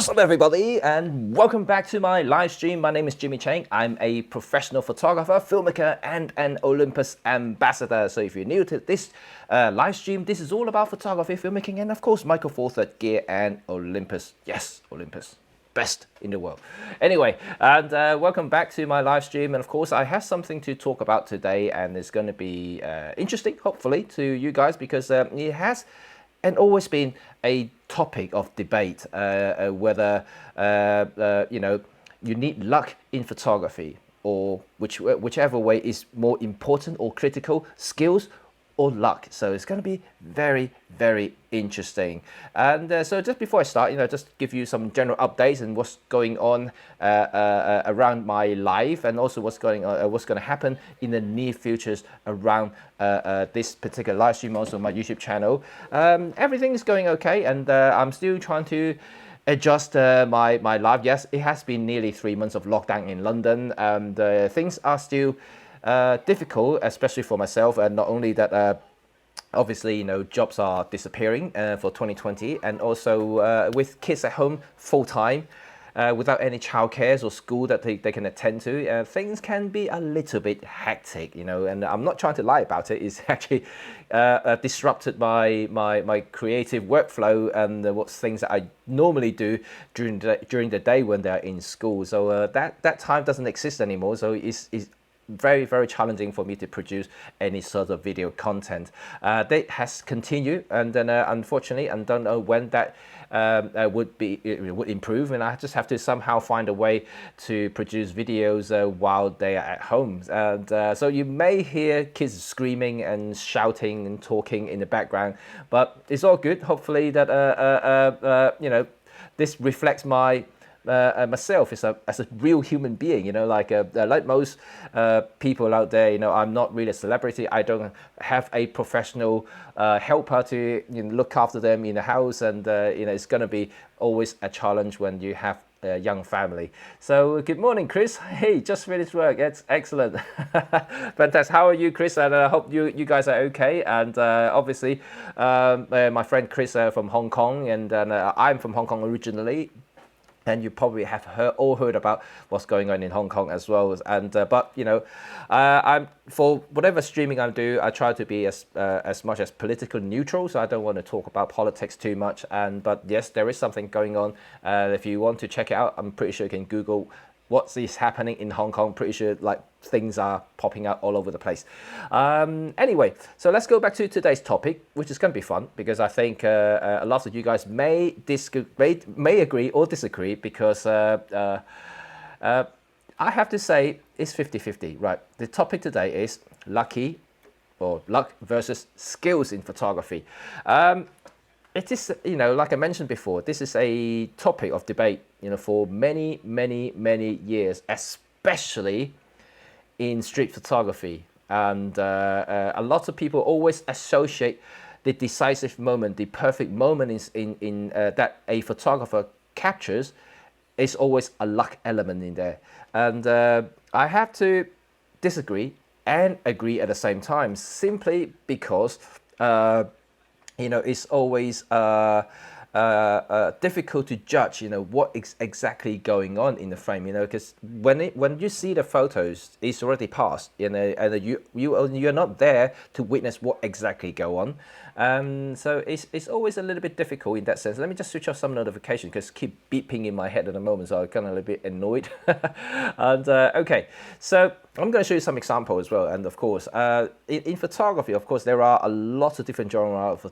What's up, everybody, and welcome back to my live stream. My name is Jimmy Cheng. I'm a professional photographer, filmmaker, and an Olympus ambassador. So if you're new to this live stream, this is all about photography, filmmaking, and of course, Michael Four Third gear and Olympus. Yes, Olympus. Best in the world. Anyway, and welcome back to my live stream. And of course, I have something to talk about today, and it's going to be interesting, hopefully, to you guys, because it has and always been a topic of debate whether you need luck in photography, or whichever way is more important or critical, skills or luck. So it's going to be very, very interesting. And so just before I start, just give you some general updates and what's going on around my life, and also what's going to happen in the near futures around this particular live stream, also my YouTube channel. Everything is going okay, and I'm still trying to adjust my life. Yes, it has been nearly 3 months of lockdown in London, and things are still difficult, especially for myself. And not only that, obviously, jobs are disappearing for 2020, and also with kids at home full time, without any childcares or school that they can attend to, things can be a little bit hectic, and I'm not trying to lie about it. It's actually disrupted my creative workflow and what things that I normally do during the day when they're in school. So that time doesn't exist anymore. So it's very, very challenging for me to produce any sort of video content. That has continued, and then unfortunately, I don't know when that would improve, and I just have to somehow find a way to produce videos while they are at home. And so you may hear kids screaming and shouting and talking in the background, but it's all good. Hopefully that this reflects myself as a real human being, like most people out there. I'm not really a celebrity. I don't have a professional helper to look after them in the house, and it's going to be always a challenge when you have a young family. So good morning, Chris. Hey, just finished work. It's excellent. Fantastic. How are you, Chris? And I hope you guys are okay. And obviously my friend Chris from Hong Kong, and I'm from Hong Kong originally. And you probably have all heard about what's going on in Hong Kong as well. And but I'm, for whatever streaming I do, I try to be as much as politically neutral. So I don't want to talk about politics too much. But yes, there is something going on. If you want to check it out, I'm pretty sure you can Google what is happening in Hong Kong. Pretty sure things are popping out all over the place. Anyway, so let's go back to today's topic, which is going to be fun, because I think a lot of you guys may agree or disagree, because I have to say it's 50-50, right? The topic today is luck versus skills in photography. It is, like I mentioned before, this is a topic of debate, for many, many, many years, especially in street photography. And a lot of people always associate the decisive moment, the perfect moment in that a photographer captures, is always a luck element in there. And I have to disagree and agree at the same time, simply because it's always difficult to judge, what is exactly going on in the frame, because when you see the photos, it's already passed, and you're not there to witness what exactly go on. So it's always a little bit difficult in that sense. Let me just switch off some notifications, because keep beeping in my head at the moment, so I'm kind of a little bit annoyed. And okay, so I'm going to show you some examples as well. And of course, in photography, of course, there are a lot of different genres,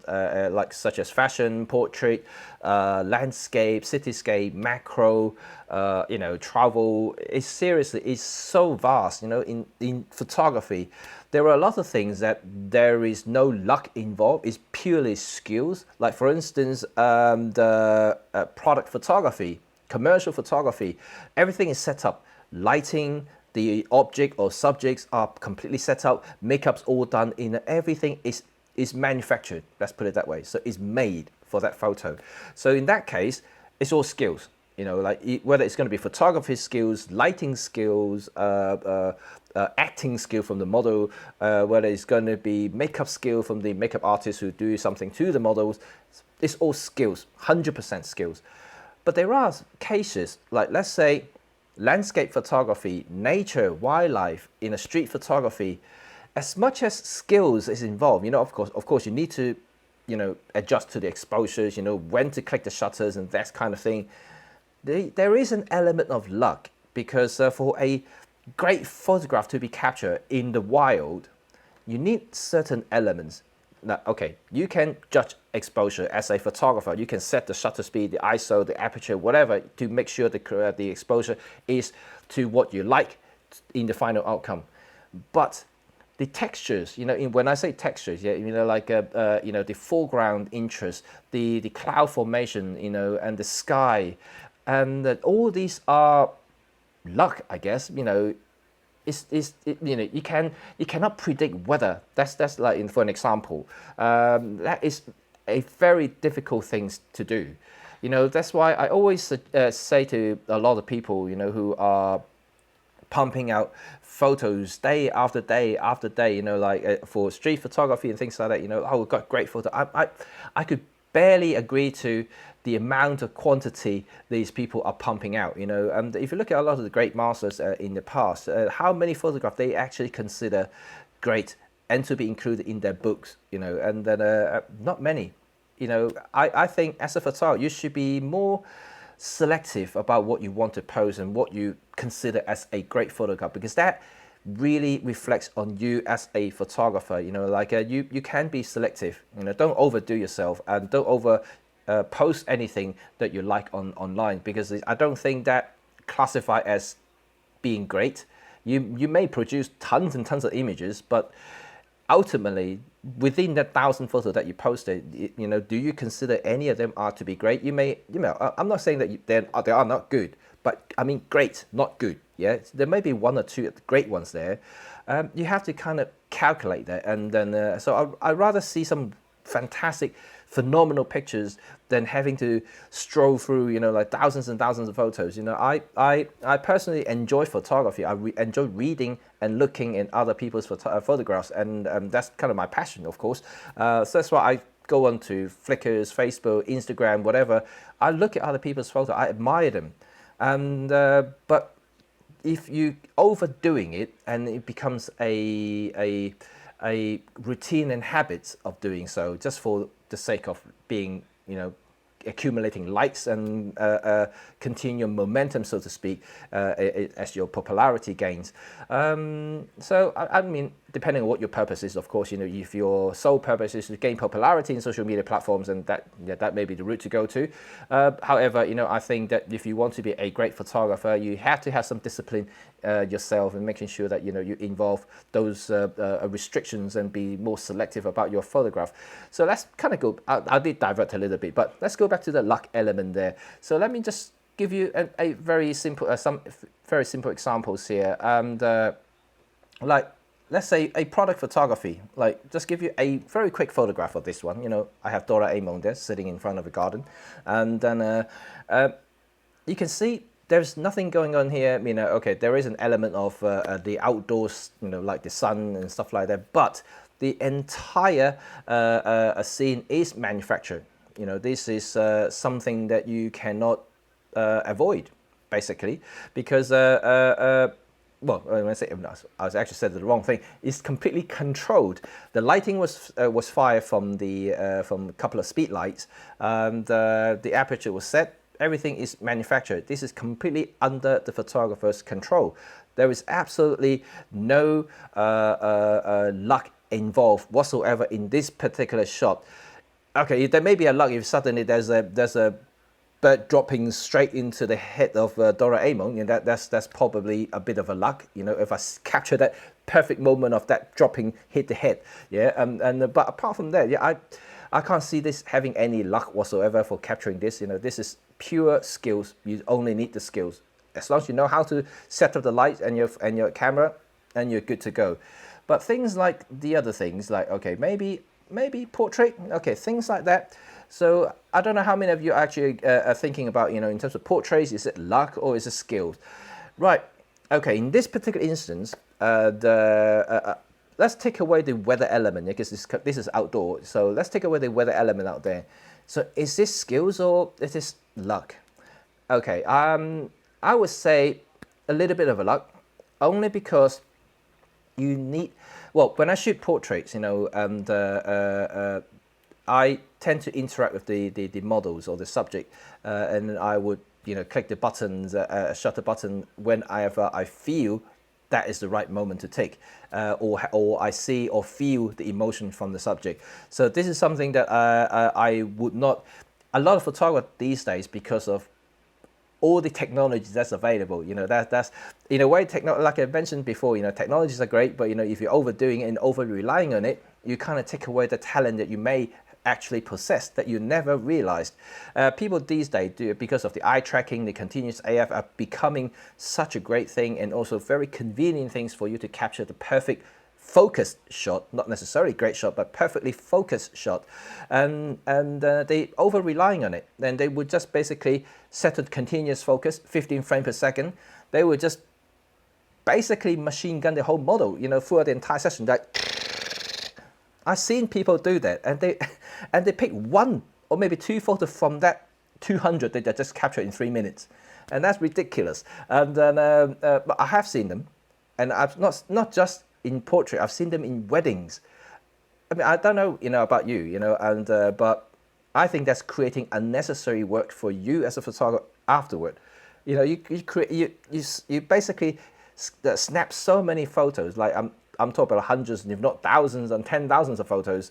such as fashion, portrait, landscape, cityscape, macro, travel. It's so vast. In photography, there are a lot of things that there is no luck involved. It's purely skills. Like, for instance, the product photography, commercial photography, everything is set up. Lighting, the object or subjects are completely set up. Makeup's all done in. Everything is manufactured. Let's put it that way. So it's made for that photo. So in that case, it's all skills. Whether it's going to be photography skills, lighting skills, acting skill from the model, whether it's going to be makeup skill from the makeup artists who do something to the models, it's all skills, 100% skills. But there are cases, like let's say landscape photography, nature, wildlife, in a street photography, as much as skills is involved, of course, you need to, adjust to the exposures, when to click the shutters and that kind of thing. There is an element of luck because for a great photograph to be captured in the wild, you need certain elements. Now, okay, you can judge exposure as a photographer. You can set the shutter speed, the ISO, the aperture, whatever, to make sure the exposure is to what you like in the final outcome. But the textures, when I say textures, like the foreground interest, the cloud formation, and the sky, and that all these are luck, I guess. You cannot predict weather. That's like for an example. That is a very difficult thing to do. That's why I always say to a lot of people, who are pumping out photos day after day after day, like for street photography and things like that. Oh, we've got great photo. I could barely agree to the amount of quantity these people are pumping out, and if you look at a lot of the great masters in the past, how many photographs they actually consider great and to be included in their books, and then not many. I think as a photographer, you should be more selective about what you want to post and what you consider as a great photograph, because that really reflects on you as a photographer. You can be selective, don't overdo yourself and don't over post anything that you like online, because I don't think that classify as being great. You may produce tons and tons of images, but ultimately within that 1,000 photos that you posted, do you consider any of them are to be great? I'm not saying that they are not good, but I mean great, not good. Yeah, there may be one or two great ones there. You have to kind of calculate that, and then so I'd rather see some fantastic, phenomenal pictures than having to stroll through, like thousands and thousands of photos. I personally enjoy photography. I enjoy reading and looking in other people's photographs, and that's kind of my passion, of course. So that's why I go on to Flickrs, Facebook, Instagram, whatever. I look at other people's photos. I admire them, and but if you overdoing it and it becomes a routine and habit of doing so just for the sake of being, accumulating likes and continue momentum, so to speak, as your popularity gains. So I mean, depending on what your purpose is, of course, if your sole purpose is to gain popularity in social media platforms, and that may be the route to go to. However, I think that if you want to be a great photographer, you have to have some discipline yourself and making sure that you involve those restrictions and be more selective about your photograph. So let's kind of go. I did divert a little bit, but let's go back to the luck element there. So let me just give you a very simple, some very simple examples here, and like let's say a product photography. Like just give you a very quick photograph of this one. I have Doraemon there sitting in front of a garden, and then you can see there's nothing going on here. Okay, there is an element of the outdoors, like the sun and stuff like that, but the entire scene is manufactured. This is something that you cannot avoid, basically, because well, when I say I was actually said the wrong thing. It's completely controlled. The lighting was fired from a couple of speed lights, and the aperture was set. Everything is manufactured. This is completely under the photographer's control. There is absolutely no luck involved whatsoever in this particular shot. Okay, there may be a luck if suddenly there's a bird dropping straight into the head of Doraemon. That's probably a bit of a luck. If I capture that perfect moment of that dropping hit the head. Yeah, but apart from that, yeah, I can't see this having any luck whatsoever for capturing this. This is pure skills. You only need the skills. As long as you know how to set up the light and your camera, and you're good to go. But things like the other things, like okay, maybe portrait, okay, things like that. So I don't know how many of you actually are thinking about, in terms of portraits, is it luck or is it skills? Right. Okay. In this particular instance, let's take away the weather element, because this is outdoor. So let's take away the weather element out there. So is this skills or is this luck? Okay, I would say a little bit of a luck, only because you need, well, when I shoot portraits, and I tend to interact with the models or the subject, and I would, click the buttons, shutter button whenever I feel that is the right moment to take, or I see or feel the emotion from the subject. So this is something that I would not. A lot of photographers these days, because of all the technology that's available, that's in a way, like I mentioned before, technologies are great, but if you're overdoing it and over relying on it, you kind of take away the talent that you may actually possess that you never realized. People these days do it because of the eye tracking, the continuous AF are becoming such a great thing, and also very convenient things for you to capture the perfect focused shot, not necessarily great shot, but perfectly focused shot, and they over relying on it. Then they would just basically set a continuous focus, 15 frames per second. They would just basically machine gun the whole model, throughout the entire session. That I've seen people do that, and they pick one or maybe two photos from that 200 that they just captured in 3 minutes, and that's ridiculous. And then, but I have seen them, and I've not just in portrait, I've seen them in weddings. I mean, I don't know, about you, and but I think that's creating unnecessary work for you as a photographer afterward. You basically snap so many photos. Like I'm talking about hundreds, if not thousands and 10,000s of photos.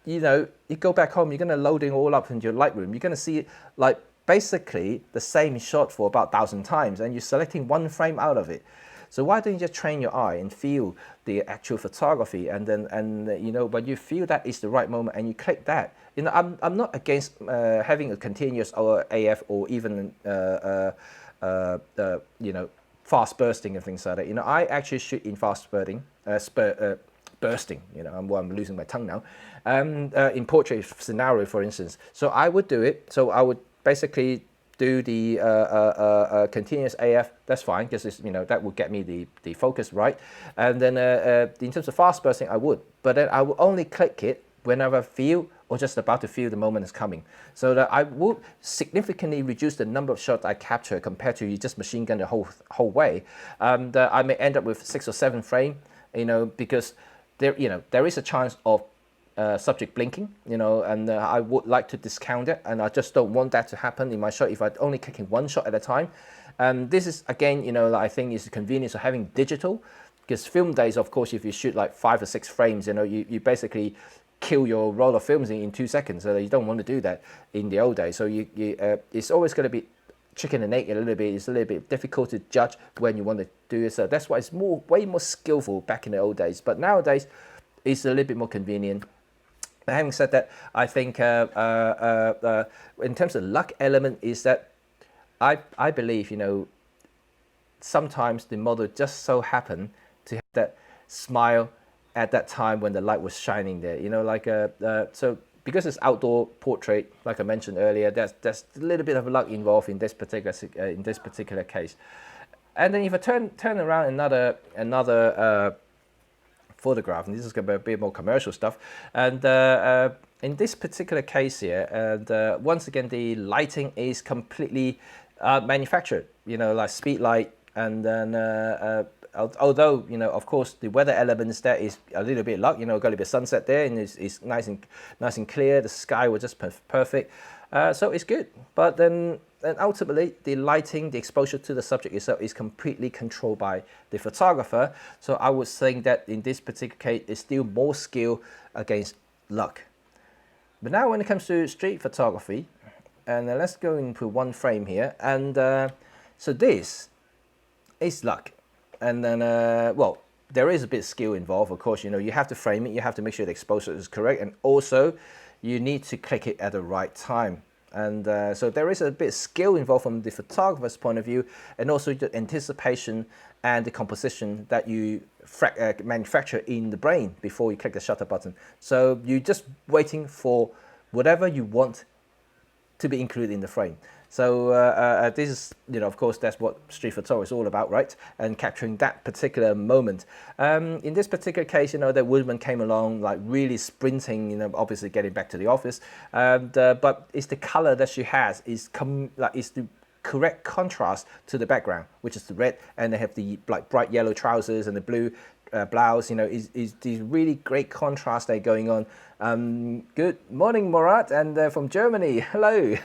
You go back home, you're gonna load it all up into your Lightroom. You're gonna see like basically the same shot for about 1,000 times, and you're selecting one frame out of it. So why don't you just train your eye and feel the actual photography, and then when you feel that is the right moment and you click that. I'm not against having a continuous or AF or even fast bursting and things like that. I actually shoot in fast bursting. I'm losing my tongue now. In portrait scenario, for instance. So I would do it. So I would basically do the continuous AF. That's fine, because that will get me the focus right. And then in terms of fast bursting, I would, but then I will only click it whenever I feel or just about to feel the moment is coming. So that I will significantly reduce the number of shots I capture compared to you just machine gun the whole way. I may end up with 6 or 7 frame, because there is a chance of subject blinking, and I would like to discount it, and I just don't want that to happen in my shot if I'm only clicking one shot at a time. And this is again, I think is the convenience of having digital, because film days, of course, if you shoot like 5 or 6 frames, you basically kill your roll of films in 2 seconds. So you don't want to do that in the old days. So it's always going to be chicken and egg a little bit. It's a little bit difficult to judge when you want to do it. So that's why it's way more skillful back in the old days. But nowadays, it's a little bit more convenient. Having said that, I think in terms of luck element is that I believe, sometimes the model just so happened to have that smile at that time when the light was shining there, so because it's outdoor portrait, like I mentioned earlier, there's a little bit of luck involved in this particular case. And then if I turn around another photograph, and this is going to be a bit more commercial stuff, and in this particular case here, and once again the lighting is completely manufactured, like speed light, and then although of course the weather elements there is a little bit luck, got a little bit of sunset there, and it's nice and clear. The sky was just perfect, so it's good. But then ultimately the lighting, the exposure to the subject itself is completely controlled by the photographer. So I would think that in this particular case, it's still more skill against luck. But now when it comes to street photography, and let's go into one frame here, and so this is luck. And then, well, there is a bit of skill involved, of course. You have to frame it, you have to make sure the exposure is correct, and also you need to click it at the right time. And so there is a bit of skill involved from the photographer's point of view, and also the anticipation and the composition that you manufacture in the brain before you click the shutter button. So you're just waiting for whatever you want to be included in the frame. So this is, of course, that's what street photography is all about, right? And capturing that particular moment. In this particular case, the woman came along, like really sprinting, obviously getting back to the office. But it's the color that she has is the correct contrast to the background, which is the red, and they have the like bright yellow trousers and the blue blouse. Is these really great contrast there going on. Good morning, Murat, and from Germany. Hello.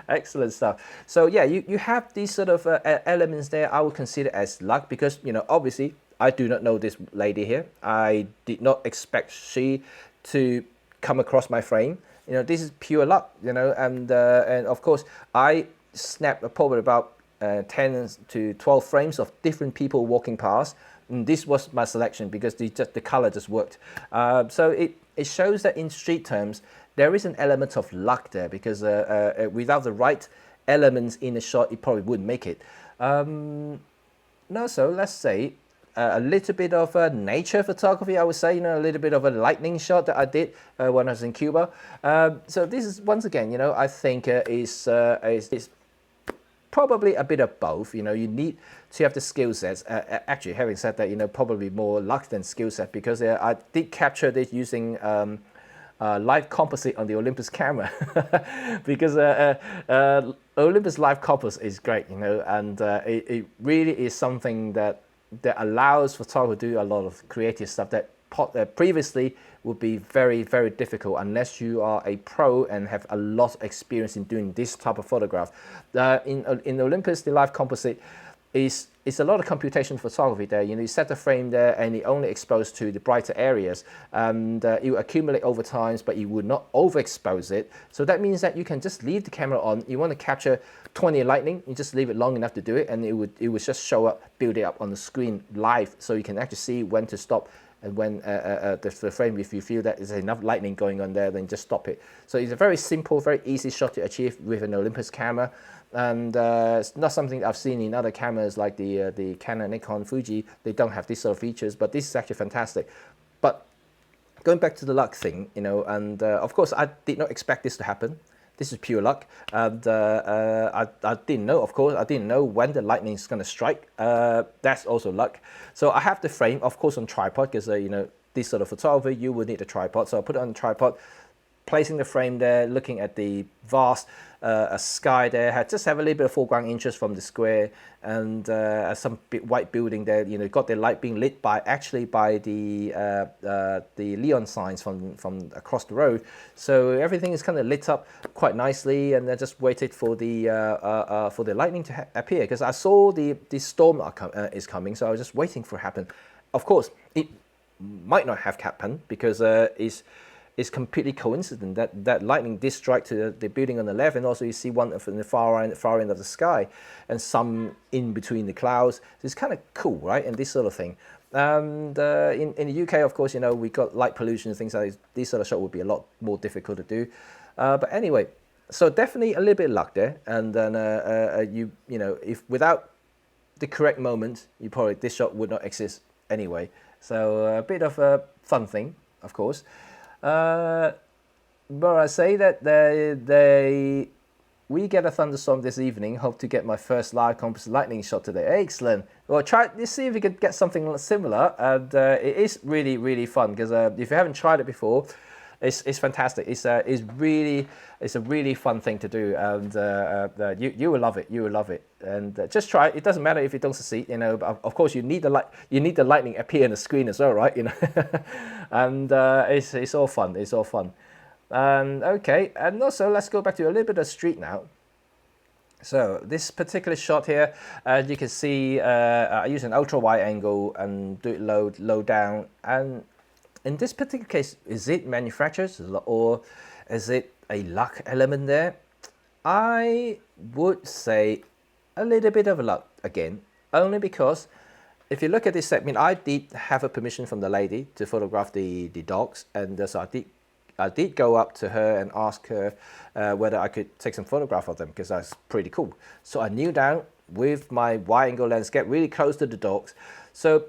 Excellent stuff. So yeah, you have these sort of elements there. I would consider as luck because obviously I do not know this lady here. I did not expect she to come across my frame. This is pure luck. And of course I snapped probably about 10 to 12 frames of different people walking past. And this was my selection because the color just worked. So it shows that in street terms, there is an element of luck there because without the right elements in the shot, it probably wouldn't make it. So let's say a little bit of nature photography, I would say, a little bit of a lightning shot that I did when I was in Cuba. So this is, once again, I think is probably a bit of both. You need to have the skill sets. Actually, having said that, probably more luck than skill set because I did capture this using live composite on the Olympus camera because Olympus live composite is great, and it really is something that allows photographers to do a lot of creative stuff that previously would be very, very difficult unless you are a pro and have a lot of experience in doing this type of photograph. In Olympus, the live composite is a lot of computation photography there. You set the frame there and it only exposed to the brighter areas, and it will accumulate over time, but you would not overexpose it. So that means that you can just leave the camera on. You want to capture 20 lightning, you just leave it long enough to do it, and it would just show up, build it up on the screen live, so you can actually see when to stop. And when the frame, if you feel that there's enough lightning going on there, then just stop it. So it's a very simple, very easy shot to achieve with an Olympus camera. And it's not something I've seen in other cameras like the Canon, Nikon, Fuji. They don't have these sort of features, but this is actually fantastic. But going back to the luck thing, and of course I did not expect this to happen. This is pure luck, and I didn't know, of course, I didn't know when the lightning is going to strike. That's also luck. So I have the frame, of course, on tripod, because, this sort of photography, you would need a tripod. So I put it on the tripod, placing the frame there, looking at the vast sky there. Just have a little bit of foreground interest from the square, and some white building there. Got the light being lit by the neon signs from across the road. So everything is kind of lit up quite nicely, and I just waited for the lightning to appear because I saw the storm is coming. So I was just waiting for it to happen. Of course, it might not have happened because it's completely coincident that lightning did strike to the building on the left, and also you see one from the far end of the sky, and some in between the clouds. So it's kind of cool, right? And this sort of thing. And in the UK, of course, we got light pollution and things like this. This sort of shot would be a lot more difficult to do. But anyway, so definitely a little bit of luck there. And then if without the correct moment, this shot would not exist anyway. So a bit of a fun thing, of course. But I say that we get a thunderstorm this evening. Hope to get my first live composite lightning shot today. Excellent. Well, let's see if we can get something similar. And it is really, really fun because if you haven't tried it before, it's fantastic. It's a really fun thing to do, and you will love it. You will love it. And just try it. It doesn't matter if you don't succeed. But of course, you need the lightning appear on the screen as well, right? And it's all fun. It's all fun. Okay, and also let's go back to a little bit of street now. So this particular shot here, you can see I use an ultra wide angle and do it low down. And in this particular case, is it manufactured or is it a luck element there? I would say a little bit of luck again, only because if you look at this segment, I did have a permission from the lady to photograph the dogs, and so I did go up to her and ask her whether I could take some photograph of them because that's pretty cool. So I kneel down with my wide angle lens, get really close to the dogs. So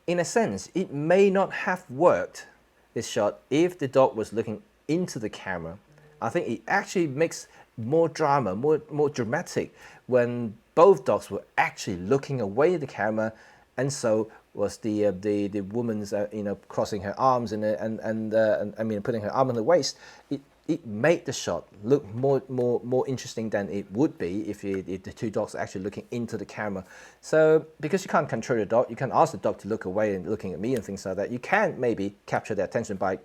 in a sense, it may not have worked, this shot, if the dog was looking into the camera. I think it actually makes more drama, more dramatic when both dogs were actually looking away at the camera, and so was the woman's crossing her arms and I mean putting her arm on the waist. It made the shot look more interesting than it would be if the two dogs are actually looking into the camera. So because you can't control the dog, you can ask the dog to look away and looking at me and things like that. You can maybe capture their attention by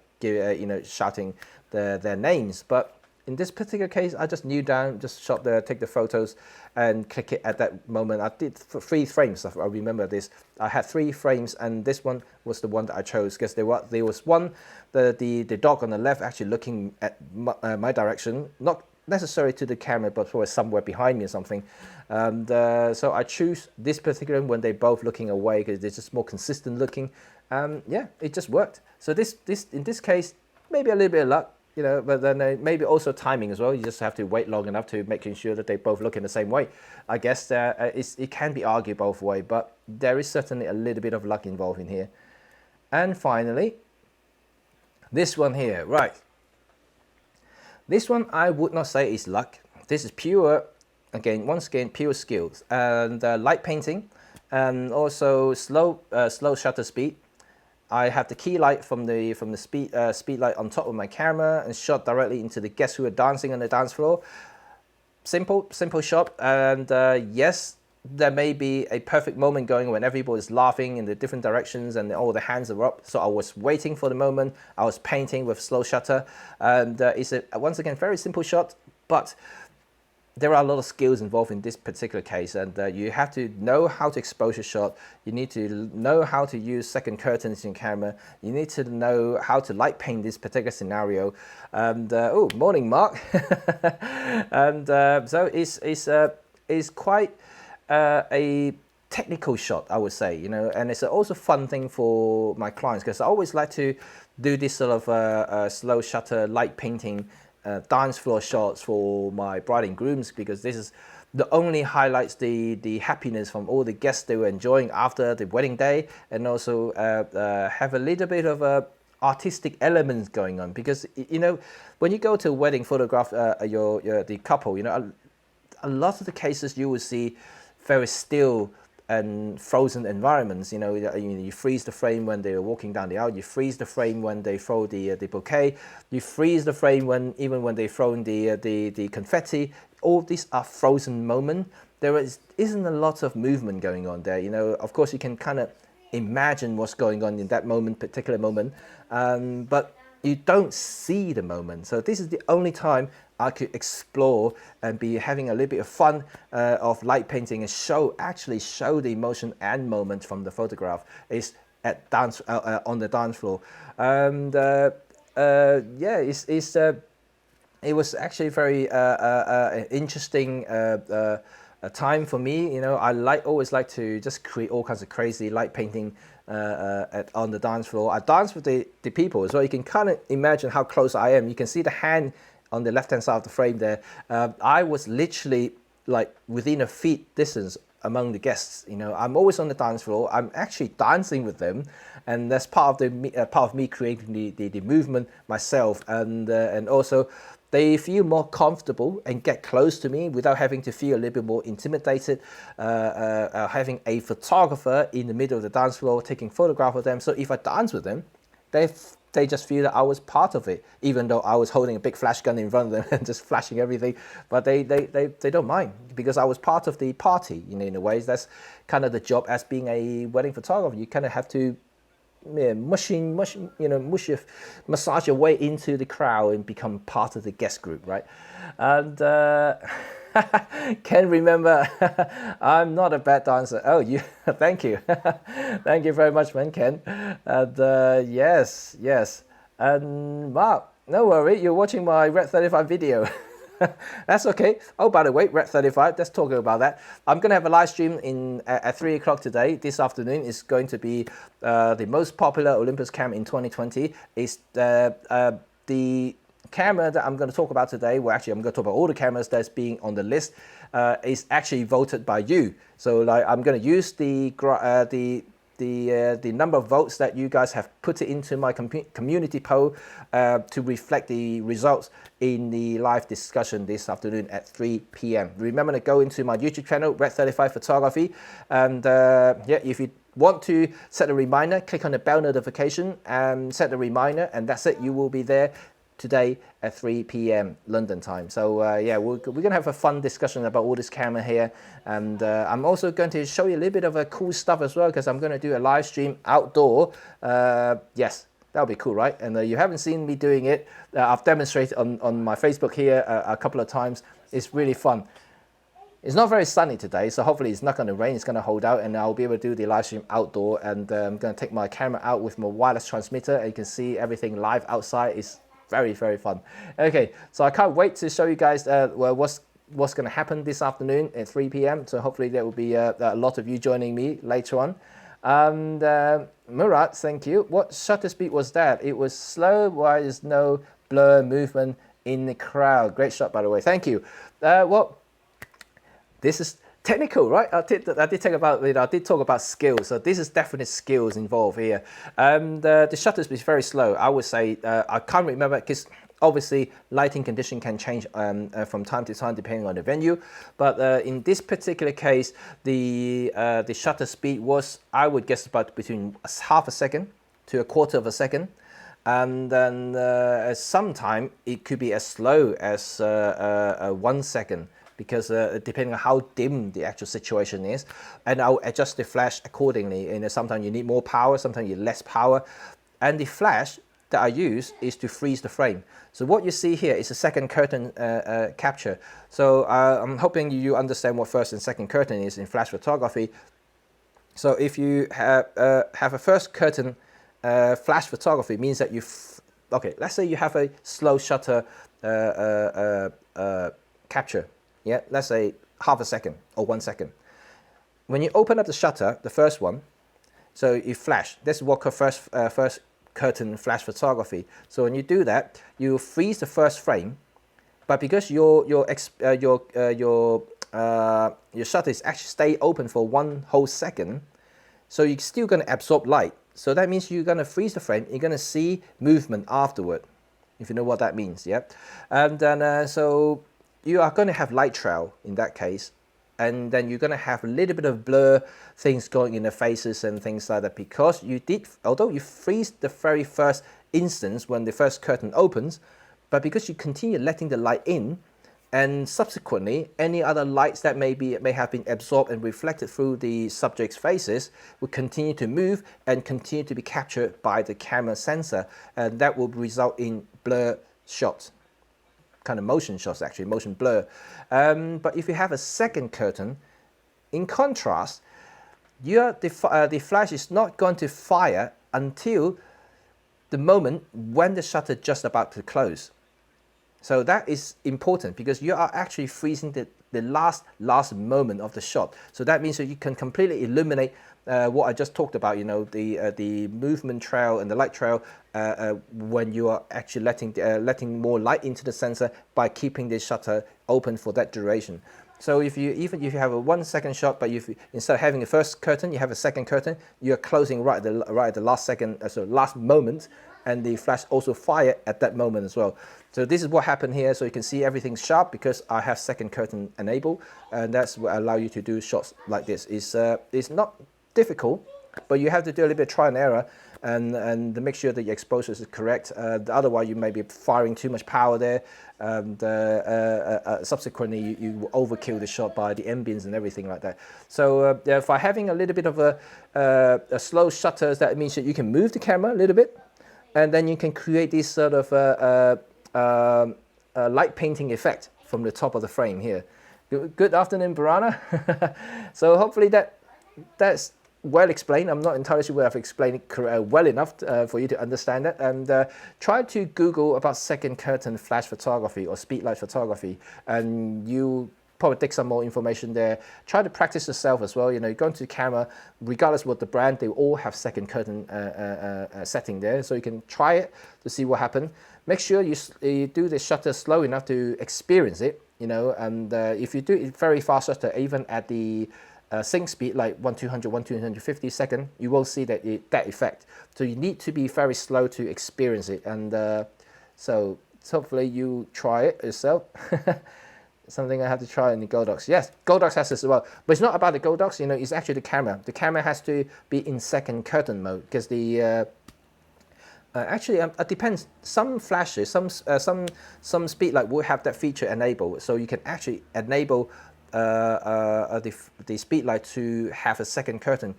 shouting their names, but in this particular case, I just kneel down, just take the photos, and click it at that moment. I did 3 frames. I remember this. I had 3 frames, and this one was the one that I chose because there was one, the dog on the left actually looking at my direction, not necessarily to the camera, but probably somewhere behind me or something. And so I choose this particular one when they're both looking away because they're just more consistent looking. Yeah, it just worked. So this in this case, maybe a little bit of luck. But then maybe also timing as well. You just have to wait long enough to making sure that they both look in the same way. I guess it can be argued both ways, but there is certainly a little bit of luck involved in here. And finally, this one here, right? This one I would not say is luck. This is pure, once again, pure skills and light painting, and also slow shutter speed. I have the key light from the speed light on top of my camera and shot directly into the guests who are dancing on the dance floor. Simple shot, and yes, there may be a perfect moment going when everybody's laughing in the different directions and all the hands are up. So I was waiting for the moment. I was painting with slow shutter, and it's once again very simple shot, but there are a lot of skills involved in this particular case, and you have to know how to expose a shot. You need to know how to use second curtains in camera. You need to know how to light paint this particular scenario. And oh, morning, Mark. And so it's quite a technical shot, I would say, and it's also a fun thing for my clients because I always like to do this sort of slow shutter light painting dance floor shots for my bride and grooms, because this is the only highlights the happiness from all the guests they were enjoying after the wedding day, and also have a little bit of artistic elements going on, because when you go to a wedding photograph the couple, a lot of the cases you will see very still and frozen environments. You freeze the frame when they're walking down the aisle. You freeze the frame when they throw the bouquet. You freeze the frame even when they throw in the confetti. All these are frozen moments. There isn't a lot of movement going on there. Of course, you can kind of imagine what's going on in that particular moment, but you don't see the moment. So this is the only time I could explore and be having a little bit of fun of light painting and actually show the emotion and moment from the photograph is at on the dance floor. And yeah, it was actually very interesting time for me. I always like to just create all kinds of crazy light painting on the dance floor. I dance with the people as well. You can kind of imagine how close I am. You can see the hand on the left-hand side of the frame there. I was literally like within a feet distance among the guests. I'm always on the dance floor. I'm actually dancing with them, and that's part of me creating the movement myself, and also they feel more comfortable and get close to me without having to feel a little bit more intimidated. Having a photographer in the middle of the dance floor taking photograph of them. So if I dance with them, they just feel that I was part of it, even though I was holding a big flash gun in front of them and just flashing everything. But they don't mind, because I was part of the party. In a way, that's kind of the job as being a wedding photographer. You kind of have to massage your way into the crowd and become part of the guest group, right? And Ken, remember, I'm not a bad dancer. Oh, you, thank you. Thank you very much, man, Ken. And yes. And Mark, no worry, you're watching my Red 35 video. That's okay. Oh, by the way, Red 35, let's talk about that. I'm going to have a live stream at 3 o'clock today. This afternoon is going to be the most popular Olympus camera in 2020. It's the camera that I'm going to talk about today. Well, actually, I'm going to talk about all the cameras that's being on the list. Is actually voted by you. So, like, I'm going to use the the number of votes that you guys have put it into my community poll to reflect the results in the live discussion this afternoon at 3 p.m. Remember to go into my YouTube channel, Red35 Photography, and yeah, if you want to set a reminder, click on the bell notification and set a reminder, and that's it. You will be there today at 3 p.m. London time. So yeah, we're going to have a fun discussion about all this camera here, and I'm also going to show you a little bit of a cool stuff as well, because I'm going to do a live stream outdoor. Yes, that'll be cool, right? And you haven't seen me doing it. I've demonstrated on my Facebook here a couple of times. It's really fun. It's not very sunny today, so hopefully it's not going to rain. It's going to hold out, and I'll be able to do the live stream outdoor. And I'm going to take my camera out with my wireless transmitter, and you can see everything live outside. It's very, very fun. Okay, so I can't wait to show you guys what's going to happen this afternoon at 3 p.m. So hopefully there will be a lot of you joining me later on. And Murat, thank you. What shutter speed was that? It was slow. Why is no blur movement in the crowd? Great shot, by the way. Thank you. Well, this is technical, right? I did talk about skills, so this is definitely skills involved here. The shutter speed is very slow. I would say I can't remember, because obviously lighting condition can change from time to time depending on the venue. But in this particular case, the shutter speed was, I would guess, about between half a second to a quarter of a second. And then sometime it could be as slow as 1 second, because depending on how dim the actual situation is, and I'll adjust the flash accordingly. And sometimes you need more power, sometimes you need less power. And the flash that I use is to freeze the frame. So what you see here is a second curtain capture. So I'm hoping you understand what first and second curtain is in flash photography. So if you have a first curtain flash photography, means that okay, let's say you have a slow shutter capture. Yeah, let's say half a second or 1 second. When you open up the shutter, the first one, so you flash. This is what first curtain flash photography. So when you do that, you freeze the first frame, but because your shutter is actually stay open for 1 whole second, so you're still going to absorb light. So that means you're going to freeze the frame. You're going to see movement afterward, if you know what that means. Yeah, and then so you are going to have light trail in that case, and then you're going to have a little bit of blur things going in the faces and things like that, because you did, although you freeze the very first instance when the first curtain opens, but because you continue letting the light in, and subsequently any other lights that may have been absorbed and reflected through the subject's faces will continue to move and continue to be captured by the camera sensor, and that will result in blur shots. Kind of motion shots, actually, motion blur. But if you have a second curtain, in contrast, the flash is not going to fire until the moment when the shutter just about to close. So that is important, because you are actually freezing the last moment of the shot. So that means that you can completely eliminate what I just talked about, you know, the movement trail and the light trail when you are actually letting more light into the sensor by keeping the shutter open for that duration. So even if you have a 1 second shot, but instead of having a first curtain, you have a second curtain, you are closing right at the last second, so last moment, and the flash also fire at that moment as well. So this is what happened here. So you can see everything's sharp because I have second curtain enabled, and that's what allow you to do shots like this. It's not difficult, but you have to do a little bit of trial and error, and to make sure that your exposure is correct. Otherwise, you may be firing too much power there, and subsequently you will overkill the shot by the ambience and everything like that. So by having a little bit of a slow shutters, that means that you can move the camera a little bit, and then you can create this sort of light painting effect from the top of the frame here. Good afternoon, Barana. So hopefully that's well explained. I'm not entirely sure whether I've explained it well enough for you to understand it. And try to Google about second curtain flash photography or speedlight photography, and you probably take some more information there. Try to practice yourself as well. You know, you go into the camera, regardless of what the brand, they all have second curtain setting there, so you can try it to see what happens. Make sure you do the shutter slow enough to experience it. You know, and if you do it very fast shutter, even at the sync speed like 1/200, 1/250 second, you will see that effect. So you need to be very slow to experience it, and so hopefully you try it yourself. Something I have to try in the Godox. Yes, Godox has this as well, but it's not about the Godox. You know, it's actually the camera. The camera has to be in second curtain mode because the actually, it depends. Some flashes, some speed light will have that feature enabled, so you can actually enable the speed light to have a second curtain.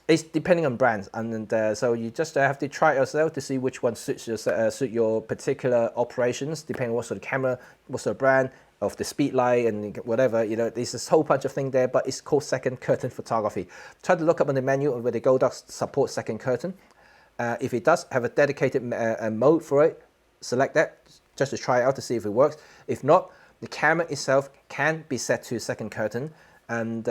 It's depending on brands, and so you just have to try it yourself to see which one suits your particular operations, depending on what sort of camera, what sort of brand of the speed light and whatever. You know, there's this whole bunch of things there, but it's called second curtain photography. Try to look up on the menu where the Godox supports second curtain. If it does have a dedicated mode for it, select that just to try it out to see if it works. If not, the camera itself can be set to second curtain, and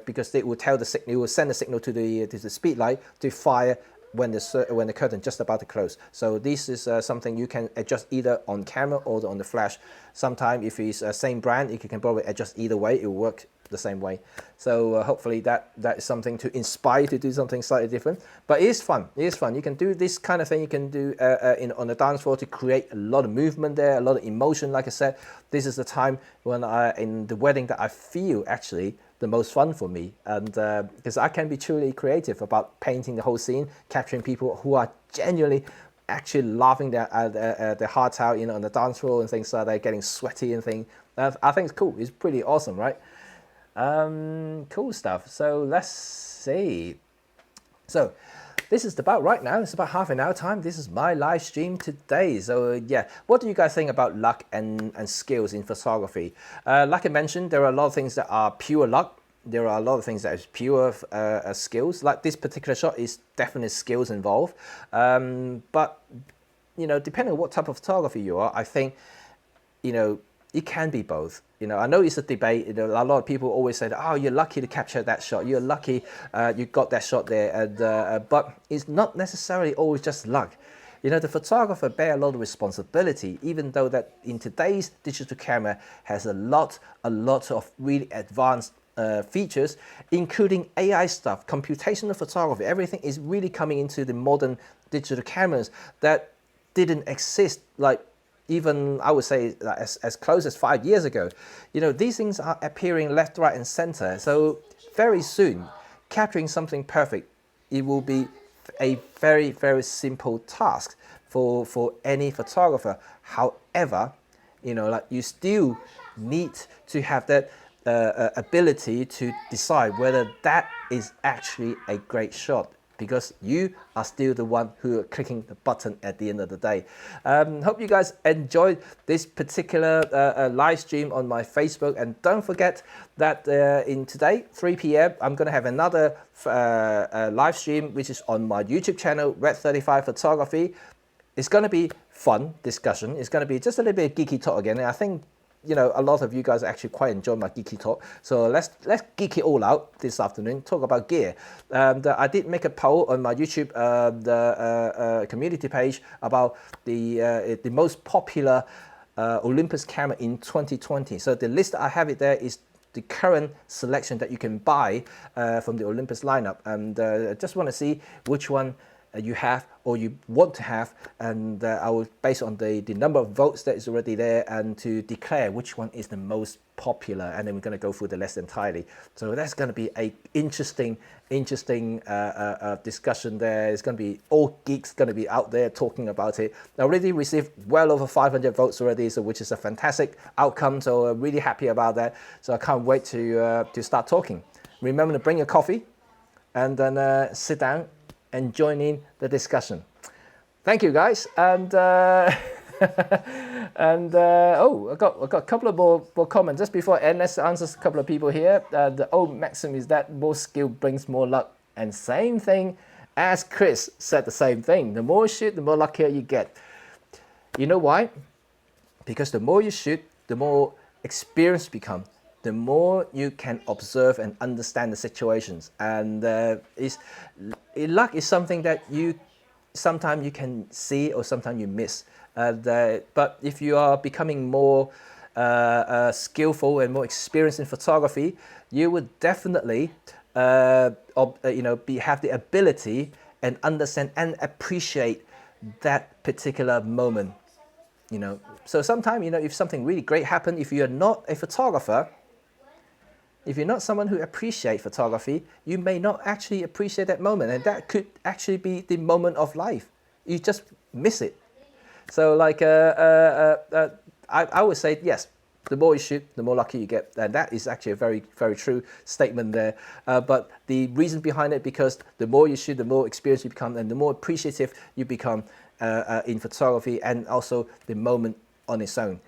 because it will tell the signal, it will send a signal to the speed light to fire when the curtain just about to close. So this is something you can adjust either on camera or on the flash. Sometimes if it's same brand, you can probably adjust either way. It will work the same way. So hopefully that is something to inspire you to do something slightly different. But it is fun. It is fun. You can do this kind of thing. You can do on the dance floor to create a lot of movement there, a lot of emotion. Like I said, this is the time when in the wedding that I feel actually the most fun for me, and because I can be truly creative about painting the whole scene, capturing people who are genuinely actually laughing their hearts out, you know, on the dance floor and things like that, getting sweaty and things. I think it's cool. It's pretty awesome, right? Cool stuff. So let's see. So this is about right now. It's about half an hour time. This is my live stream today. So yeah, what do you guys think about luck and skills in photography? Like I mentioned, there are a lot of things that are pure luck. There are a lot of things that is pure skills. Like this particular shot is definitely skills involved. But you know, depending on what type of photography you are, I think, you know, it can be both. You know, I know it's a debate. You know, a lot of people always say, "Oh, you're lucky to capture that shot. You're lucky you got that shot there." And but it's not necessarily always just luck. You know, the photographer bear a lot of responsibility, even though that in today's digital camera has a lot of really advanced features, including AI stuff, computational photography. Everything is really coming into the modern digital cameras that didn't exist, like, even I would say as close as 5 years ago. You know, these things are appearing left, right, and center. So very soon, capturing something perfect, it will be a very, very simple task for any photographer. However, you know, like, you still need to have that ability to decide whether that is actually a great shot, because you are still the one who are clicking the button at the end of the day. Hope you guys enjoyed this particular live stream on my Facebook, and don't forget that in today, 3 p.m, I'm going to have another live stream, which is on my YouTube channel, Red35 Photography. It's going to be fun discussion. It's going to be just a little bit of geeky talk again, and I think, you know, a lot of you guys actually quite enjoy my geeky talk. So let's geek it all out this afternoon, talk about gear. I did make a poll on my YouTube community page about the most popular Olympus camera in 2020. So the list I have it there is the current selection that you can buy from the Olympus lineup, and I just want to see which one you have or you want to have, and I will, based on the number of votes that is already there, and to declare which one is the most popular, and then we're going to go through the list entirely. So that's going to be a interesting discussion there. It's going to be all geeks going to be out there talking about it. I already received well over 500 votes already, so which is a fantastic outcome. So I'm really happy about that. So I can't wait to start talking. Remember to bring your coffee, and then sit down and join in the discussion. Thank you, guys. And oh, I got a couple of more comments just before I end. Let's answer a couple of people here. The old maxim is that more skill brings more luck, and same thing as Chris said, the same thing. The more you shoot, the more luckier you get. You know why? Because the more you shoot, the more experienced you become. The more you can observe and understand the situations, and luck is something that sometimes you can see or sometimes you miss. But if you are becoming more skillful and more experienced in photography, you would definitely, have the ability and understand and appreciate that particular moment. So sometimes, if something really great happened, if you're not a photographer, if you're not someone who appreciates photography, you may not actually appreciate that moment, and that could actually be the moment of life. You just miss it. So I would say yes. The more you shoot, the more lucky you get, and that is actually a very, very true statement there. But the reason behind it, because the more you shoot, the more experienced you become, and the more appreciative you become in photography, and also the moment on its own.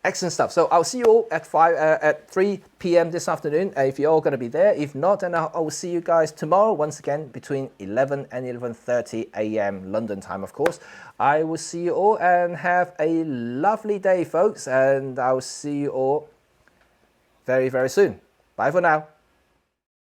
Excellent stuff. So I'll see you all at 3 p.m. this afternoon. If you're all going to be there, if not, then I will see you guys tomorrow once again between 11 and 11:30 a.m. London time, of course. I will see you all and have a lovely day, folks. And I'll see you all very, very soon. Bye for now.